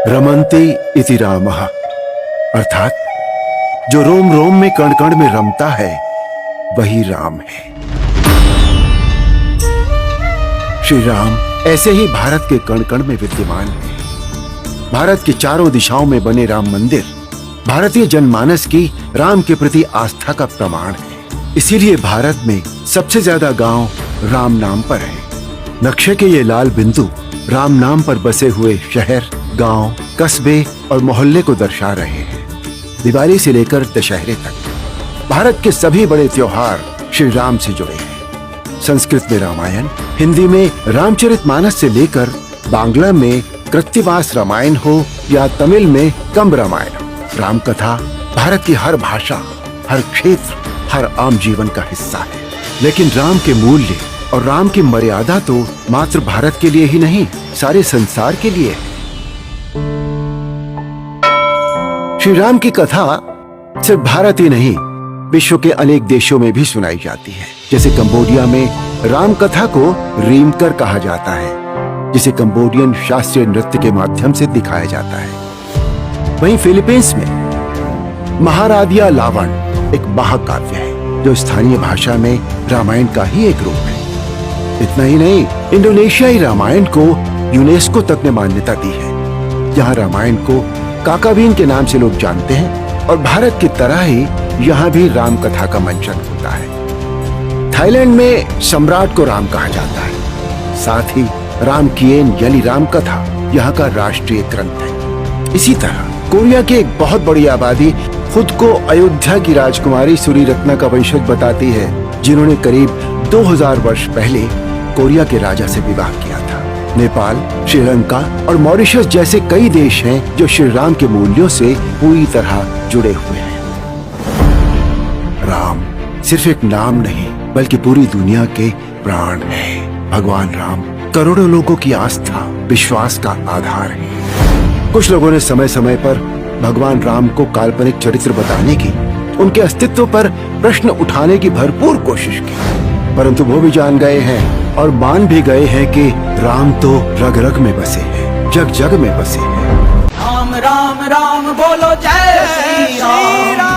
रमन्ते इति रामः, अर्थात जो रोम रोम में कण कण में रमता है वही राम है। श्री राम ऐसे ही भारत के कण कण में विद्यमान है। भारत के चारों दिशाओं में बने राम मंदिर भारतीय जनमानस की राम के प्रति आस्था का प्रमाण है। इसीलिए भारत में सबसे ज्यादा गांव राम नाम पर है। नक्शे के ये लाल बिंदु राम नाम पर बसे हुए शहर, गांव, कस्बे और मोहल्ले को दर्शा रहे हैं। दिवाली से लेकर दशहरे तक भारत के सभी बड़े त्योहार श्री राम से जुड़े हैं। संस्कृत में रामायण, हिंदी में रामचरितमानस से लेकर बांग्ला में कृत्तिवास रामायण हो या तमिल में कंब रामायण, राम कथा भारत की हर भाषा, हर क्षेत्र, हर आम जीवन का हिस्सा है। लेकिन राम के मूल्य और राम की मर्यादा तो मात्र भारत के लिए ही नहीं, सारे संसार के लिए है। श्री राम की कथा सिर्फ भारत ही नहीं, विश्व के अनेक देशों में भी सुनाई जाती है। जैसे कंबोडिया में राम कथा को रीमकर कहा जाता है, जिसे कंबोडियन शास्त्रीय नृत्य के माध्यम से दिखाया जाता है। वहीं फिलीपींस में महारादिया लावण एक महाकाव्य है जो स्थानीय भाषा में रामायण का ही एक रूप है। इतना ही नहीं, इंडोनेशियाई रामायण को यूनेस्को तक ने मान्यता दी है। यहाँ रामायण को काकावीन के नाम से लोग जानते हैं और भारत की तरह ही यहाँ भी राम कथा का मंचन होता है। थाईलैंड में सम्राट को राम कहा जाता है। साथ ही राम किएन यानी राम कथा यहाँ का राष्ट्रीय ग्रंथ है। इसी तरह कोरिया की एक बहुत बड़ी आबादी खुद को अयोध्या की राजकुमारी सूरीरत्ना का वंशज बताती है, जिन्होंने करीब 2000 वर्ष पहले कोरिया के राजा से विवाह किया था। नेपाल, श्रीलंका और मॉरिशस जैसे कई देश हैं जो श्री राम के मूल्यों से पूरी तरह जुड़े हुए हैं। राम सिर्फ एक नाम नहीं बल्कि पूरी दुनिया के प्राण है। भगवान राम करोड़ों लोगों की आस्था, विश्वास का आधार है। कुछ लोगों ने समय समय पर भगवान राम को काल्पनिक चरित्र बताने की, उनके अस्तित्व पर प्रश्न उठाने की भरपूर कोशिश की, परंतु वो भी जान गए हैं और मान भी गए हैं कि राम तो रग रग में बसे हैं, जग जग में बसे हैं। राम राम राम बोलो जय श्री राम।